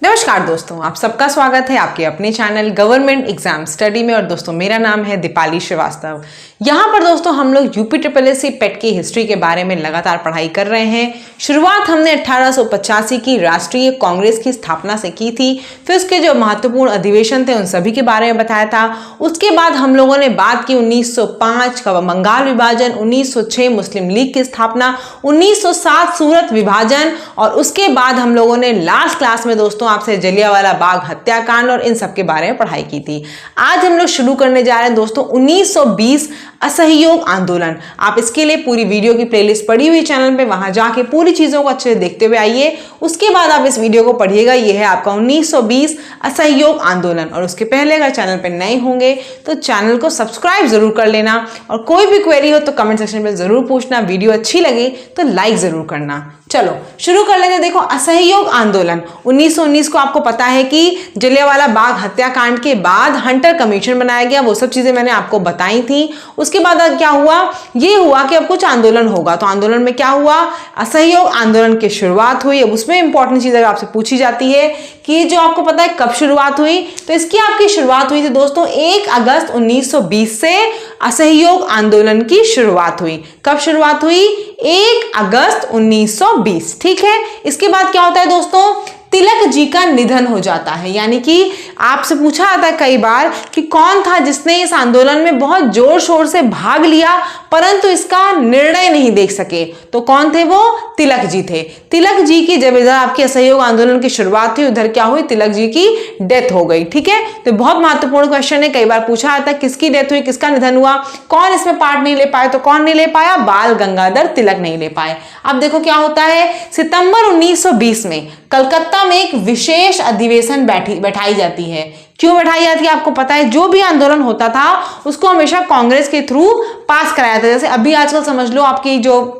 नमस्कार दोस्तों, आप सबका स्वागत है आपके अपने चैनल गवर्नमेंट एग्जाम स्टडी में। और दोस्तों मेरा नाम है दीपाली श्रीवास्तव। यहाँ पर दोस्तों हम लोग यूपीएससी पेट की हिस्ट्री के बारे में लगातार पढ़ाई कर रहे हैं। शुरुआत हमने 1885 की राष्ट्रीय कांग्रेस की स्थापना से की थी। फिर उसके जो महत्वपूर्ण अधिवेशन थे उन सभी के बारे में बताया था। उसके बाद हम लोगों ने बात की 1905 का बंगाल विभाजन, 1906 मुस्लिम लीग की स्थापना, 1907 सूरत विभाजन, और उसके बाद हम लोगों ने लास्ट क्लास में दोस्तों आपसे जलियांवाला बाग हत्याकांड और इन सब के बारे में पढ़ाई की थी। आज हम लोग शुरू करने जा रहे हैं दोस्तों 1920 असहयोग आंदोलन। आप इसके लिए पूरी वीडियो की प्लेलिस्ट पड़ी हुई चैनल पे, वहां जाके पूरी चीजों को अच्छे से देखते हुए आइए। उसके बाद आप इस वीडियो को पढ़िएगा। ये है आपका 1920 असहयोग आंदोलन। और उसके पहले अगर चैनल पे नए होंगे तो चैनल को सब्सक्राइब जरूर कर लेना, और कोई भी क्वेरी हो तो कमेंट सेक्शन में जरूर पूछना। वीडियो अच्छी लगे तो लाइक जरूर करना। चलो शुरू कर लेते हैं। देखो, असहयोग आंदोलन 1919 को आपको पता है कि जलियांवाला बाग हत्याकांड के बाद हंटर कमीशन बनाया गया। वो सब चीजें मैंने आपको बताई थी। उसके बाद क्या हुआ, ये हुआ कि अब कुछ आंदोलन होगा। तो आंदोलन में क्या हुआ, असहयोग आंदोलन की शुरुआत हुई। अब उसमें इंपॉर्टेंट चीज अगर आपसे पूछी जाती है कि जो आपको पता है कब शुरुआत हुई, तो इसकी आपकी शुरुआत हुई थी दोस्तों 1 अगस्त 1920 से असहयोग आंदोलन की शुरुआत हुई। कब शुरुआत हुई, 1 अगस्त 1920। ठीक है। इसके बाद क्या होता है दोस्तों, तिलक जी का निधन हो जाता है। यानी कि आपसे पूछा जाता है कई बार कि कौन था जिसने इस आंदोलन में बहुत जोर शोर से भाग लिया परंतु इसका निर्णय नहीं देख सके। तो कौन थे वो, तिलक जी थे। तिलक जी की जब इधर आपके असहयोग आंदोलन की शुरुआत हुई, उधर क्या हुई, तिलक जी की डेथ हो गई। ठीक है। तो बहुत महत्वपूर्ण क्वेश्चन है, कई बार पूछा जाता है किसकी डेथ हुई, किसका निधन हुआ, कौन इसमें पार्ट नहीं ले पाए। तो कौन नहीं ले पाया, बाल गंगाधर तिलक नहीं ले पाए। अब देखो क्या होता है, सितंबर 1920 में कलकत्ता में एक विशेष अधिवेशन बैठाई जाती है। क्यों बैठाई जाती है आपको पता है, जो भी आंदोलन होता था उसको हमेशा कांग्रेस के थ्रू पास कराया जाता है। जैसे अभी आजकल समझ लो आपकी जो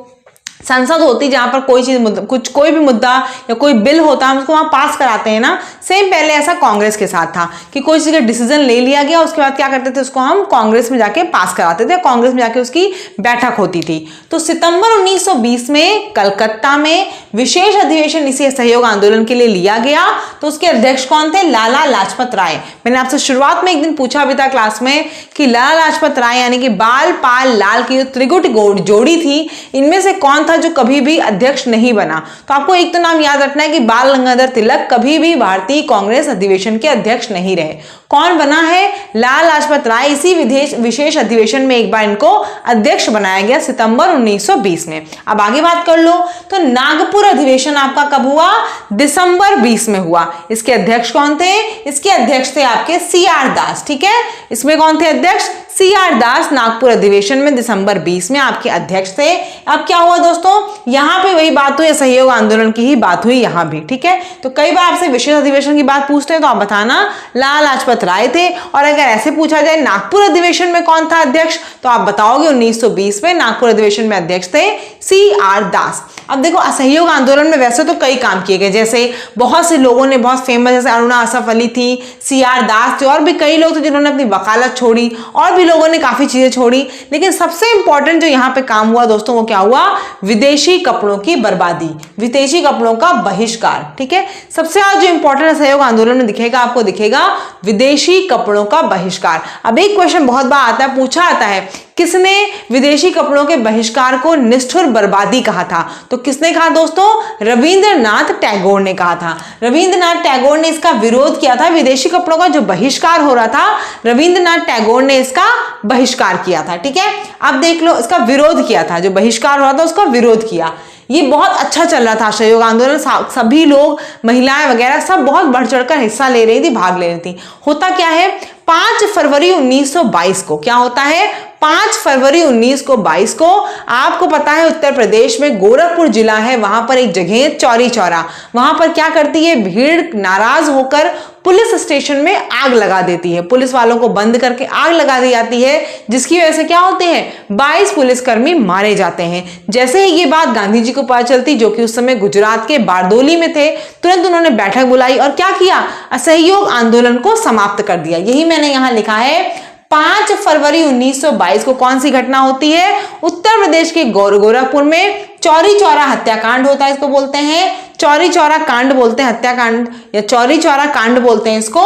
संसद होती, जहां पर कोई चीज कोई भी मुद्दा या कोई बिल होता है उसको वहां पास कराते हैं ना। सेम पहले ऐसा कांग्रेस के साथ था कि कोई चीज का डिसीजन ले लिया गया, उसके बाद क्या करते थे, उसको हम कांग्रेस में जाके पास कराते थे। कांग्रेस में जाके उसकी बैठक होती थी। तो सितंबर 1920 में कलकत्ता में विशेष अधिवेशन इसी असहयोग आंदोलन के लिए लिया गया। तो उसके अध्यक्ष कौन थे, लाला लाजपत राय। मैंने आपसे शुरुआत में एक दिन पूछा भी था क्लास में कि लाला लाजपत राय यानी कि बाल पाल लाल की जो त्रिगुट जोड़ी थी, इनमें से कौन था जो कभी भी अध्यक्ष नहीं बना। तो आपको एक तो नाम याद रखना है कि बाल गंगाधर तिलक कभी भी भारतीय कांग्रेस अधिवेशन के अध्यक्ष नहीं रहे। कौन बना है, लाला लाजपत राय। इसी विशेष अधिवेशन में एक बार इनको अध्यक्ष बनाया गया सितंबर 1920 में। अब आगे बात कर लो तो नागपुर अधिवेशन आपका कब हुआ, दिसंबर 20 में हुआ। इसके अध्यक्ष कौन थे, इसके अध्यक्ष थे आपके CR दास। ठीक है। इसमें कौन थे अध्यक्ष, CR दास। नागपुर अधिवेशन में दिसंबर 20 में आपके अध्यक्ष थे। अब क्या हुआ दोस्तों, यहां पे वही बात हुई, सहयोग आंदोलन की ही बात हुई यहां भी। ठीक है। तो कई बार आपसे विशेष अधिवेशन की बात पूछते हैं तो आप बताना लाला लाजपत राय थे। और अगर ऐसे पूछा जाए नागपुर अधिवेशन में कौन था अध्यक्ष, तो आप बताओगे 1920 में नागपुर अधिवेशन में अध्यक्ष थे CR दास। अब देखो, असहयोग आंदोलन में वैसे तो कई काम किए गए, जैसे बहुत से लोगों ने, बहुत फेमस जैसे अरुणा असफ अली थी, CR दास थे, और भी कई लोग थे जिन्होंने अपनी वकालत छोड़ी, और भी लोगों ने काफी चीजें छोड़ी। लेकिन सबसे इंपॉर्टेंट जो यहाँ पे काम हुआ दोस्तों वो क्या हुआ, विदेशी कपड़ों की बर्बादी, विदेशी कपड़ों का बहिष्कार। ठीक है। सबसे ज्यादा जो इंपॉर्टेंट असहयोग आंदोलन में दिखेगा, आपको दिखेगा विदेशी कपड़ों का बहिष्कार। अब एक क्वेश्चन बहुत बार आता है, पूछा आता है किसने विदेशी कपड़ों के बहिष्कार को निष्ठुर बर्बादी कहा था। तो किसने कहा दोस्तों, रविंद्रनाथ टैगोर ने कहा था। रविंद्रनाथ टैगोर ने इसका विरोध किया था। विदेशी कपड़ों का जो बहिष्कार हो रहा था, रविंद्रनाथ टैगोर ने इसका बहिष्कार किया था। ठीक है। अब देख लो, इसका विरोध किया था, जो बहिष्कार हो रहा था उसका विरोध किया। ये बहुत अच्छा चल रहा था सहयोग आंदोलन, सभी लोग, महिलाएं वगैरह सब बहुत बढ़ चढ़कर हिस्सा ले रही थी, भाग ले रही थी। होता क्या है, 5 फरवरी 1922 को क्या होता है, 5 फरवरी 1922 को आपको पता है उत्तर प्रदेश में गोरखपुर जिला है, वहां पर एक जगह है चौरी चौरा। वहां पर क्या करती है, भीड़ नाराज होकर पुलिस स्टेशन में आग लगा देती है। पुलिस वालों को बंद करके आग लगा दी जाती है, जिसकी वजह से क्या होते हैं, 22 पुलिसकर्मी मारे जाते हैं। जैसे ही ये बात गांधी जी को पता चलती, जो कि उस समय गुजरात के बारदोली में थे, तुरंत उन्होंने बैठक बुलाई और क्या किया, असहयोग आंदोलन को समाप्त कर दिया। यही मैंने यहां लिखा है, 5 फरवरी 1922 को कौन सी घटना होती है? उत्तर प्रदेश के गोरखपुर में चौरी चौरा हत्याकांड होता है, इसको बोलते हैं चौरी चौरा कांड बोलते हैं, हत्याकांड या चौरी चौरा कांड बोलते हैं इसको।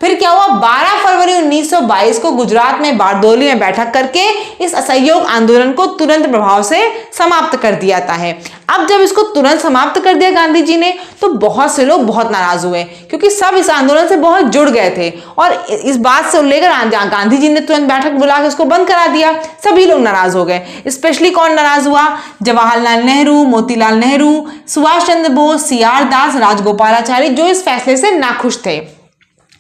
फिर क्या हुआ? 12 फरवरी 1922 को गुजरात में बारडोली में बैठक करके इस असहयोग आंदोलन को तुरंत प्रभाव से समाप्त कर दिया जाता है। अब जब इसको तुरंत समाप्त कर दिया गांधी जी ने, तो बहुत से लोग बहुत नाराज हुए, क्योंकि सब इस आंदोलन से बहुत जुड़ गए थे और इस बात से लेकर गांधी जी ने तुरंत बैठक बुला के इसको बंद करा दिया। सभी लोग नाराज हो गए। स्पेशली कौन नाराज हुआ? जवाहरलाल नेहरू, मोतीलाल नेहरू, सुभाष चंद्र बोस, CR दास, राजगोपालाचारी, जो इस फैसले से नाखुश थे।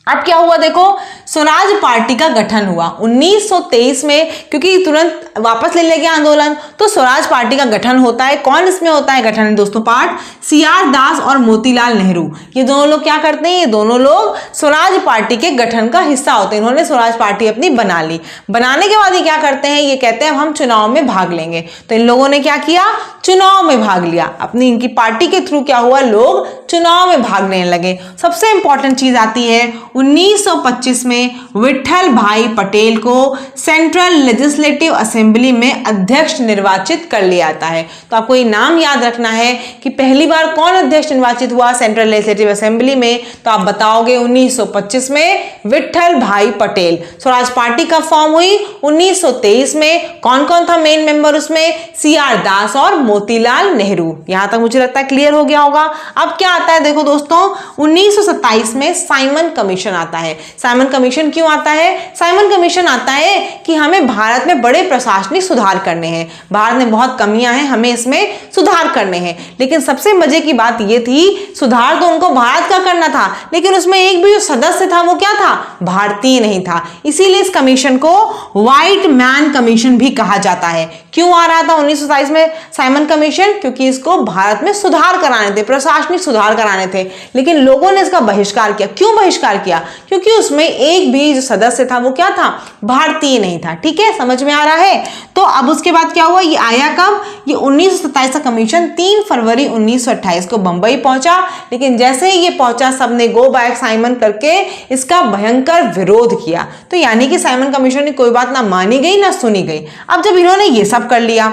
अब क्या हुआ देखो, स्वराज पार्टी का गठन हुआ 1923 में, क्योंकि तुरंत वापस ले लिया गया आंदोलन, तो स्वराज पार्टी का गठन होता है। कौन इसमें होता है गठन दोस्तों? पार्ट CR दास और मोतीलाल नेहरू, ये दोनों लोग क्या करते हैं? ये दोनों लोग स्वराज पार्टी के गठन का हिस्सा होते हैं। इन्होंने स्वराज पार्टी अपनी बना ली। बनाने के बाद ये क्या करते हैं? ये कहते हैं हम चुनाव में भाग लेंगे। तो इन लोगों ने क्या किया? चुनाव में भाग लिया। अपनी इनकी पार्टी के थ्रू क्या हुआ? लोग चुनाव में भाग लेने लगे। सबसे इंपॉर्टेंट चीज आती है 1925 में विट्ठल भाई पटेल को सेंट्रल लेजिस्लेटिव असेंबली में अध्यक्ष निर्वाचित कर लिया जाता है। तो आपको ये नाम याद रखना है कि पहली बार कौन अध्यक्ष निर्वाचित हुआ सेंट्रल लेजिस्लेटिव असेंबली में, तो आप बताओगे 1925 में विट्ठल भाई पटेल। स्वराज पार्टी का फॉर्म हुई 1923 में। कौन कौन था मेन मेंबर उसमें? CR दास और मोतीलाल नेहरू। यहां तक मुझे लगता है क्लियर हो गया होगा। अब क्या आता है देखो दोस्तों, 1927 में साइमन कमीशन आता है। साइमन कमीशन क्यों आता है? साइमन कमीशन आता है कि हमें भारत में बड़े प्रशासनिक सुधार करने हैं, भारत में बहुत कमियां हैं, हमें इसमें सुधार करने हैं। लेकिन सबसे मजे की बात यह थी, सुधार तो उनको भारत का करना था, लेकिन उसमें एक भी जो सदस्य था वो क्या था? भारतीय नहीं था। इसीलिए इस कमीशन को व्हाइट मैन कमीशन भी कहा जाता है। क्यों आ रहा था 1927 में साइमन कमीशन? क्योंकि इसको भारत में सुधार कराने थे, प्रशासनिक सुधार कराने थे, लेकिन लोगों ने इसका बहिष्कार किया। क्यों बहिष्कार किया? क्योंकि उसमें एक भी जो सदस्य था वो क्या था? भारतीय नहीं था। ठीक है, समझ में आ रहा है? तो अब उसके बाद क्या हुआ? ये आया कब? ये 1927 का कमीशन 3 फरवरी 1928 को बंबई पहुंचा, लेकिन जैसे ही ये पहुंचा सबने गो बैक साइमन करके इसका भयंकर विरोध किया। तो यानी कि साइमन कमीशन की कोई बात ना मानी गई ना सुनी गई। अब जब इन्होंने ये सब कर लिया,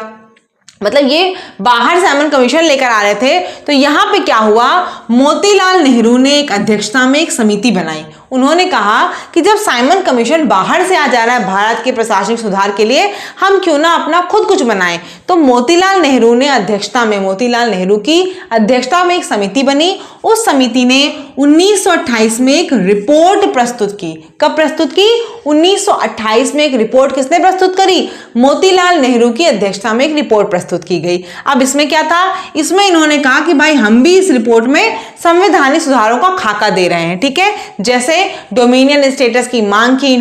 मतलब ये बाहर साइमन कमीशन लेकर आ रहे थे, तो यहां पे क्या हुआ? मोतीलाल नेहरू ने एक अध्यक्षता में एक समिति बनाई। उन्होंने कहा कि जब साइमन कमीशन बाहर से आ जा रहा है भारत के प्रशासनिक सुधार के लिए, हम क्यों ना अपना खुद कुछ बनाएं। तो मोतीलाल नेहरू ने अध्यक्षता में, मोतीलाल नेहरू की अध्यक्षता में एक समिति बनी। उस समिति ने 1928 में एक रिपोर्ट प्रस्तुत की। कब प्रस्तुत की? 1928 में एक रिपोर्ट किसने प्रस्तुत करी? मोतीलाल नेहरू की अध्यक्षता में एक रिपोर्ट प्रस्तुत की गई। अब इसमें क्या था? इसमें इन्होंने कहा कि भाई हम भी इस रिपोर्ट में संवैधानिक सुधारों का खाका दे रहे हैं। ठीक है, जैसे डोमिनियन स्टेटस की मांग की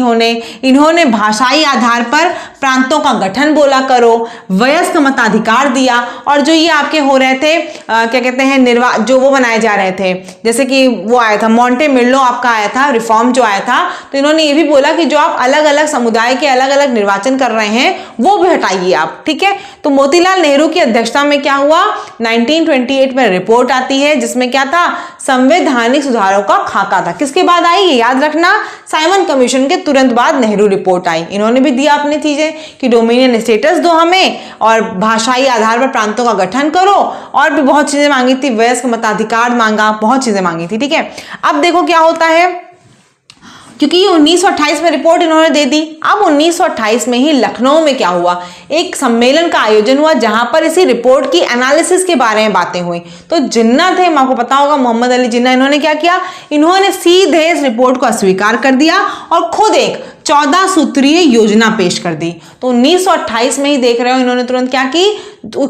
इन्होंने भाषाई आधार पर प्रांतों का गठन बोला करो, वयस्क मताधिकार दिया, और जो ये आपके हो रहे थे क्या कहते हैं जो वो बनाए जा रहे थे, जैसे कि वो आया था मॉन्टे मिल्लो आपका आया था रिफॉर्म जो आया था, तो इन्होंने ये भी बोला कि जो आप अलग अलग समुदाय के अलग अलग निर्वाचन कर रहे हैं वो भी हटाइए आप। ठीक है, तो मोतीलाल नेहरू की अध्यक्षता में क्या हुआ? 1928 में रिपोर्ट आती है जिसमें क्या था? संवैधानिक सुधारों का खाका था। किसके बाद आई? ये याद रखना, साइमन कमीशन के तुरंत बाद नेहरू रिपोर्ट आई। इन्होंने भी दिया अपनी चीजें कि डोमिनियन स्टेटस दो हमें, और भाषाई आधार पर प्रांतों का गठन करो, और भी बहुत चीजें मांगी थी, वयस्क मताधिकार मांगा, बहुत चीजें मांगी थी। ठीक है, अब देखो क्या होता है, क्योंकि ये 1928 में रिपोर्ट इन्होंने दे दी। अब 1928 में ही लखनऊ में क्या हुआ? एक सम्मेलन का आयोजन हुआ जहां पर इसी रिपोर्ट की एनालिसिस के बारे में बातें हुई। तो जिन्ना थे, आपको पता होगा, मोहम्मद अली जिन्ना, इन्होंने क्या किया? इन्होंने सीधे इस रिपोर्ट को अस्वीकार कर दिया और खुद एक 14 सूत्रीय योजना पेश कर दी। तो 1928 में ही देख रहे हो इन्होंने तुरंत क्या की?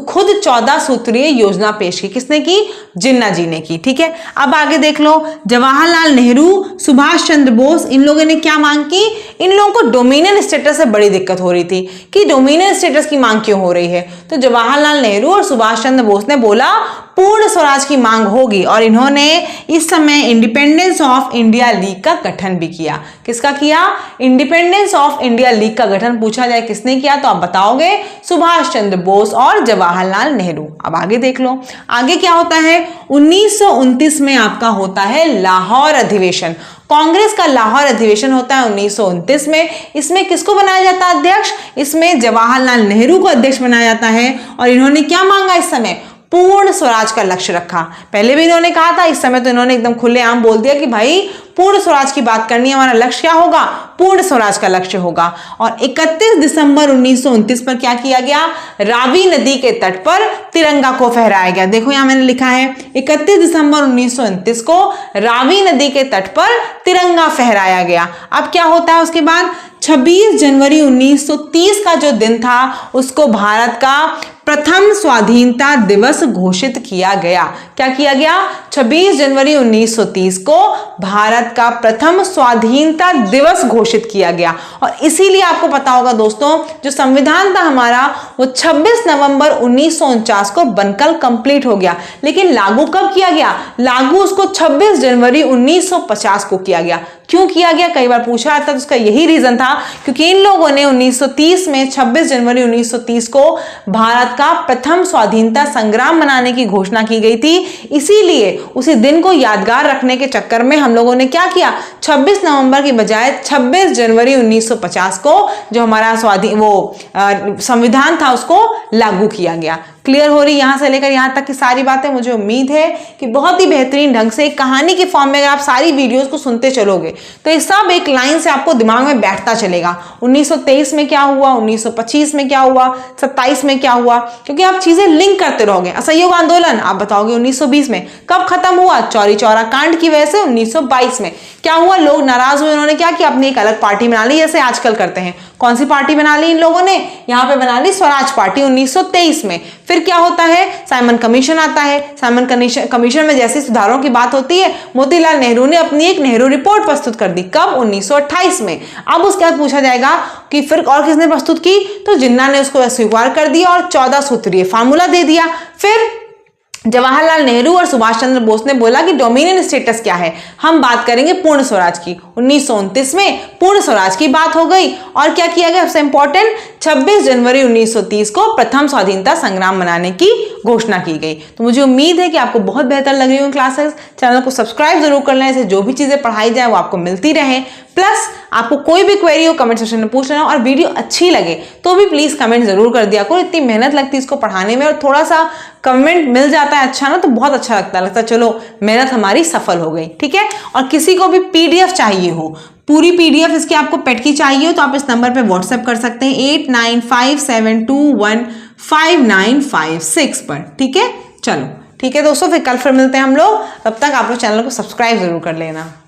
खुद 14 सूत्रीय योजना पेश की। किसने की? जिन्ना जी ने की। ठीक है, अब आगे देख लो, जवाहरलाल नेहरू, सुभाष चंद्र बोस, इन लोगों ने क्या मांग की? इन लोगों को डोमिनियन स्टेटस से बड़ी दिक्कत हो रही थी कि डोमिनियन स्टेटस की मांग क्यों हो रही है। तो जवाहरलाल नेहरू और सुभाष चंद्र बोस ने बोला पूर्ण स्वराज की मांग होगी। और इन्होंने इस समय इंडिपेंडेंस ऑफ इंडिया लीग का गठन भी किया। किसका किया? इंडिपेंडेंस ऑफ इंडिया लीग का गठन पूछा जाए किसने किया तो आप बताओगे सुभाष चंद्र बोस और जवाहरलाल नेहरू। अब आगे देख लो, आगे क्या होता है? 1929 में आपका होता है लाहौर अधिवेशन। कांग्रेस का लाहौर अधिवेशन होता है 1929 में। इसमें किसको बनाया जाता है अध्यक्ष? इसमें जवाहरलाल नेहरू को अध्यक्ष बनाया जाता है। और इन्होंने क्या मांगा इस समय? पूर्ण स्वराज का लक्ष्य रखा। पहले भी इन्होंने कहा था, इस समय तो इन्होंने एकदम खुलेआम बोल दिया कि भाई पूर्ण स्वराज की बात करनी है, हमारा लक्ष्य क्या होगा? पूर्ण स्वराज का लक्ष्य होगा। और 31 दिसंबर 1929 पर क्या किया गया? रावी नदी के तट पर तिरंगा को फहराया गया। देखो यहां मैंने लिखा है 31 दिसंबर 1929 को रावी नदी के तट पर तिरंगा फहराया गया। अब क्या होता है उसके बाद? 26 जनवरी 1930 का जो दिन था उसको भारत का प्रथम स्वाधीनता दिवस घोषित किया गया। क्या किया गया? 26 जनवरी 1930 को भारत का प्रथम स्वाधीनता दिवस घोषित किया गया। और इसीलिए आपको पता होगा दोस्तों, जो संविधान था हमारा वो 26 नवंबर 1949 को बनकर कंप्लीट हो गया। लेकिन लागू कब किया गया? लागू उसको 26 जनवरी 1950 को किया गया। क्यों किया गया? कई बार पूछा जाता है, तो उसका यही रीजन था क्योंकि इन लोगों ने 1930 में 26 जनवरी 1930 को भारत का प्रथम स्वाधीनता संग्राम मनाने की घोषणा की गई थी। इसीलिए उसी दिन को यादगार रखने के चक्कर में हम लोगों ने क्या किया? 26 नवंबर की बजाय 26 जनवरी 1950 को जो हमारा संविधान था उसको लागू किया गया। क्लियर हो रही यहां से लेकर यहां तक की सारी बातें? मुझे उम्मीद है कि बहुत ही बेहतरीन ढंग से एक कहानी के फॉर्म में अगर आप सारी वीडियोस को सुनते चलोगे तो ये सब एक लाइन से आपको दिमाग में बैठता चलेगा। 1923 में क्या हुआ, 1925 में क्या हुआ, 27 में क्या हुआ, क्योंकि आप चीजें लिंक करते रहोगे। असहयोग आंदोलन आप बताओगे 1920 में कब खत्म हुआ? चौरी चौरा कांड की वजह से 1922 में क्या हुआ? लोग नाराज हुए, उन्होंने क्या किया? अपनी एक अलग पार्टी बना ली, जैसे आजकल करते हैं। कौन सी पार्टी बना ली इन लोगों ने? यहां पे बना ली स्वराज पार्टी 1923 में। फिर क्या होता है? साइमन कमीशन आता है। साइमन कमीशन में जैसे सुधारों की बात होती है, मोतीलाल नेहरू ने अपनी एक नेहरू रिपोर्ट प्रस्तुत कर दी। कब? 1928 में। अब उसके बाद पूछा जाएगा कि फिर और किसने प्रस्तुत की? तो जिन्ना ने उसको स्वीकार कर दिया और 14 सूत्रीय फार्मूला दे दिया। फिर जवाहरलाल नेहरू और सुभाष चंद्र बोस ने बोला कि डोमिनियन स्टेटस क्या है, हम बात करेंगे पूर्ण स्वराज की। 1929 में पूर्ण स्वराज की बात हो गई। और क्या किया गया? सबसे इंपॉर्टेंट 26 जनवरी 1930 को प्रथम स्वाधीनता संग्राम मनाने की घोषणा की गई। तो मुझे उम्मीद है कि आपको बहुत बेहतर लग रही होंगी क्लासेस। चैनल को सब्सक्राइब जरूर कर लें, ऐसे जो भी चीजें पढ़ाई जाए वो आपको मिलती रहे। प्लस आपको कोई भी क्वेरी हो कमेंट सेक्शन में पूछ लेना, और वीडियो अच्छी लगे तो भी प्लीज कमेंट जरूर कर दिया करो। इतनी मेहनत लगती है इसको पढ़ाने में, और थोड़ा सा कमेंट मिल जाता है अच्छा ना तो बहुत अच्छा लगता है चलो मेहनत हमारी सफल हो गई। ठीक है, और किसी को भी पीडीएफ चाहिए हो, पूरी पीडीएफ इसकी आपको पेट की चाहिए हो, तो आप इस नंबर पे व्हाट्सएप कर सकते हैं 8957215956 पर। ठीक है, चलो ठीक है दोस्तों, फिर कल फिर मिलते हैं हम लोग। तब तक आप लोग चैनल को सब्सक्राइब जरूर कर लेना।